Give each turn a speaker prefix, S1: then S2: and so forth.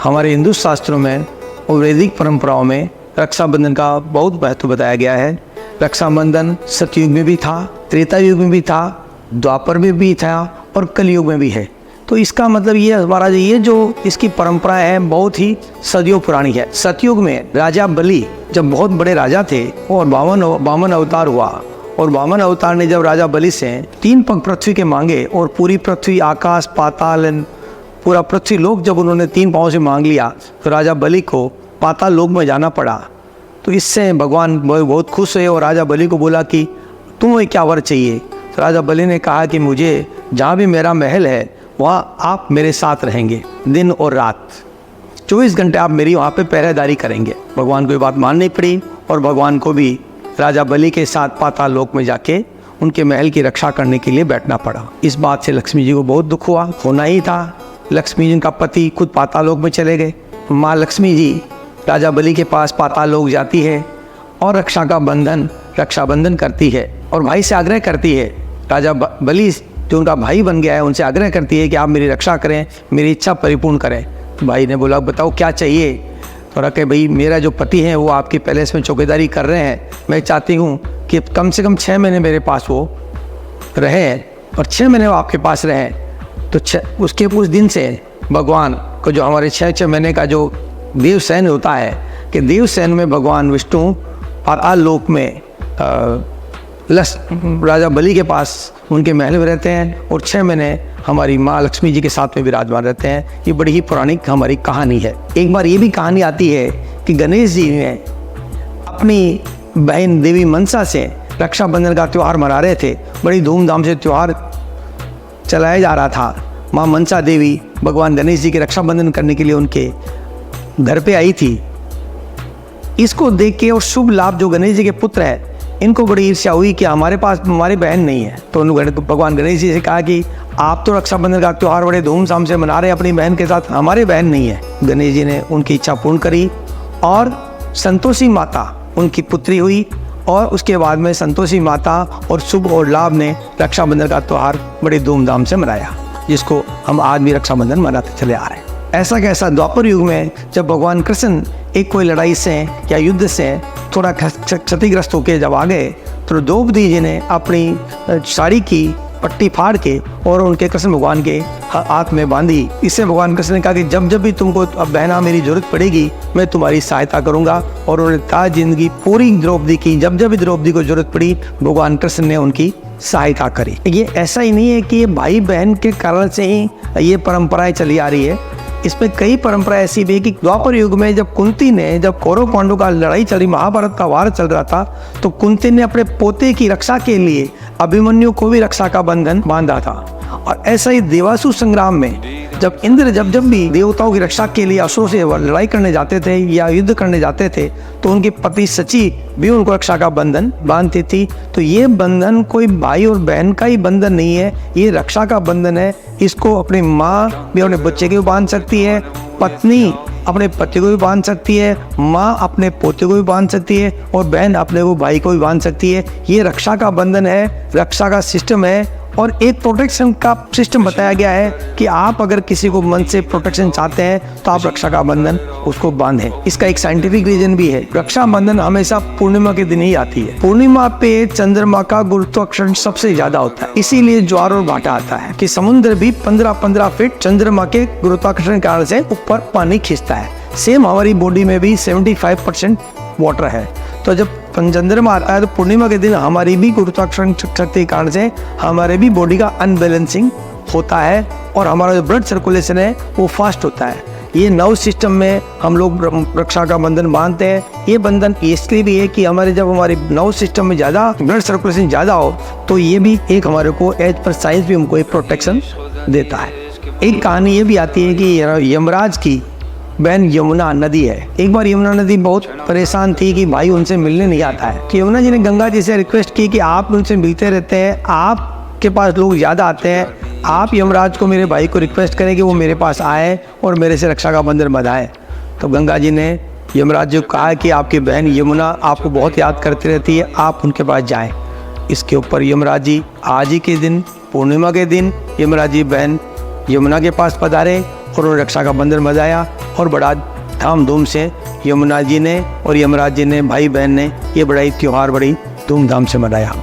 S1: हमारे हिंदू शास्त्रों में और वैदिक परंपराओं में रक्षाबंधन का बहुत महत्व बताया गया है। रक्षाबंधन सतयुग में भी था, त्रेता युग में भी था, द्वापर में भी था और कलयुग में भी है। तो इसका मतलब ये हमारा ये जो इसकी परंपरा है बहुत ही सदियों पुरानी है। सतयुग में राजा बलि जब बहुत बड़े राजा थे और वामन अवतार हुआ, और वामन अवतार ने जब राजा बलि से 3 पग पृथ्वी के मांगे और पूरी पृथ्वी, आकाश, पाताल, पूरा पृथ्वी लोक जब उन्होंने 3 पाँव से मांग लिया तो राजा बलि को पाताल लोक में जाना पड़ा। तो इससे भगवान बहुत खुश हुए और राजा बलि को बोला कि तुम्हें क्या वर चाहिए। तो राजा बलि ने कहा कि मुझे जहाँ भी मेरा महल है वहाँ आप मेरे साथ रहेंगे, दिन और रात 24 घंटे आप मेरी वहाँ पे पहरेदारी करेंगे। भगवान को ये बात माननी पड़ी और भगवान को भी राजा बलि के साथ पाताल लोक में जाके उनके महल की रक्षा करने के लिए बैठना पड़ा। इस बात से लक्ष्मी जी को बहुत दुख हुआ, होना ही था। लक्ष्मी जी का पति खुद पाताल लोक में चले गए। माँ लक्ष्मी जी राजा बलि के पास पाताल लोक जाती है और रक्षाबंधन करती है और भाई से आग्रह करती है। राजा बलि जो उनका भाई बन गया है उनसे आग्रह करती है कि आप मेरी रक्षा करें, मेरी इच्छा परिपूर्ण करें। तो भाई ने बोला बताओ क्या चाहिए। तो रखे भाई मेरा जो पति है वो आपके पैलेस में चौकीदारी कर रहे हैं, मैं चाहती हूँ कि कम से कम 6 महीने मेरे पास वो रहे और 6 महीने वो आपके पास रहे। तो उसके उस दिन से भगवान को जो हमारे 6 महीने का जो देवसैन होता है कि देवसैन में भगवान विष्णु पाताल लोक में राजा बलि के पास उनके महल में रहते हैं और 6 महीने हमारी माँ लक्ष्मी जी के साथ में विराजमान रहते हैं। ये बड़ी ही पौराणिक हमारी कहानी है। एक बार ये भी कहानी आती है कि गणेश जी ने अपनी बहन देवी मनसा से रक्षाबंधन का त्यौहार मना रहे थे। बड़ी धूमधाम से त्यौहार चलाया जा रहा था। माँ मनसा देवी भगवान गणेश जी के रक्षाबंधन करने के लिए उनके घर पे आई थी। इसको देख के और शुभ लाभ जो गणेश जी के पुत्र है इनको बड़ी ईर्ष्या हुई कि हमारे पास हमारी बहन नहीं है। तो उन्होंने भगवान गणेश जी से कहा कि आप तो रक्षाबंधन का त्यौहार बड़े धूमधाम से मना रहे हैं अपनी बहन के साथ, हमारी बहन नहीं है। गणेश जी ने उनकी इच्छा पूर्ण करी और संतोषी माता उनकी पुत्री हुई और उसके बाद में संतोषी माता और शुभ और लाभ ने रक्षाबंधन का त्यौहार बड़े धूमधाम से मनाया, जिसको हम आज भी रक्षाबंधन मनाते चले आ रहे हैं। ऐसा कैसा द्वापर युग में जब भगवान कृष्ण एक कोई लड़ाई से या युद्ध से थोड़ा क्षतिग्रस्त होकर जब आ गए तो द्रौपदी जी ने अपनी साड़ी की पट्टी फाड़ के और उनके कृष्ण भगवान के हाथ में बांधी। इससे भगवान कृष्ण ने कहा कि जब जब भी तुमको अब बहना मेरी जरूरत पड़ेगी मैं तुम्हारी सहायता करूंगा। और उन्होंने ताज जिंदगी पूरी द्रौपदी की, जब जब भी द्रौपदी को जरूरत पड़ी भगवान कृष्ण ने उनकी सहायता करी। ये ऐसा ही नहीं है कि ये भाई बहन के कारण से ही ये परंपराएं चली आ रही है। इसमें कई परंपरा ऐसी भी है कि द्वापर युग में जब कुंती ने, जब कौरव पांडव का लड़ाई चली, महाभारत का वार चल रहा था, तो कुंती ने अपने पोते की रक्षा के लिए अभिमन्यु को भी रक्षा का बंधन बांधा था। और ऐसा ही देवासुर संग्राम में जब इंद्र जब भी देवताओं की रक्षा के लिए असुरों से लड़ाई करने जाते थे या युद्ध करने जाते थे तो उनके पति सची भी उनको रक्षा का बंधन बांधती थी। तो ये बंधन कोई भाई और बहन का ही बंधन नहीं है, ये रक्षा का बंधन है। इसको अपनी माँ भी अपने बच्चे को भी बांध सकती है, पत्नी अपने पति को भी बांध सकती है, माँ अपने पोते को भी बांध सकती है और बहन अपने वो भाई को भी बांध सकती है। ये रक्षा का बंधन है, रक्षा का सिस्टम है। और एक प्रोटेक्शन का सिस्टम बताया गया है कि आप अगर किसी को मन से प्रोटेक्शन चाहते हैं तो आप रक्षा का बंधन उसको बांधें। इसका एक साइंटिफिक रीजन भी है। रक्षा बंधन हमेशा पूर्णिमा के दिन ही आती है। पूर्णिमा पे चंद्रमा का गुरुत्वाकर्षण सबसे ज्यादा होता है, इसीलिए ज्वार और भाटा आता है कि समुद्र भी 15-15 फीट चंद्रमा के गुरुत्वाकर्षण के कारण से ऊपर पानी खींचता है। सेम हमारी बॉडी में भी 75% वाटर है। तो जब चंद्रमा आता है तो पूर्णिमा के दिन हमारी भी गुरुत्वाकर्षण शक्ति के कारण से हमारे भी बॉडी का अनबैलेंसिंग होता है और हमारा जो ब्लड सर्कुलेशन है वो फास्ट होता है। ये नर्व सिस्टम में हम लोग रक्षा का बंधन बांधते हैं। ये बंधन इसलिए भी है कि हमारे जब हमारे नर्व सिस्टम में ज़्यादा ब्लड सर्कुलेशन ज़्यादा हो तो ये भी एक हमारे को एज पर साइंस भी हमको एक प्रोटेक्शन देता है। एक कहानी ये भी आती है कि यमराज की बहन यमुना नदी है। एक बार यमुना नदी बहुत परेशान थी कि भाई उनसे मिलने नहीं आता है। तो यमुना जी ने गंगा जी से रिक्वेस्ट की कि आप उनसे मिलते रहते हैं, आपके पास लोग ज़्यादा आते हैं, आप यमराज को, मेरे भाई को रिक्वेस्ट करें कि वो मेरे पास आए और मेरे से रक्षा का बंधन बंधाएं। तो गंगा जी ने यमराज जी को कहा कि आपकी बहन यमुना आपको बहुत याद करती रहती है, आप उनके पास जाएँ। इसके ऊपर यमराज जी आज ही के दिन, पूर्णिमा के दिन, यमराज जी बहन यमुना के पास पधारे और उन्होंने रक्षा का बंधन बंधाया और बड़ा धाम-धूम से यमुना जी ने और यमराज जी ने, भाई बहन ने ये बड़ा ही त्यौहार बड़ी धूमधाम से मनाया।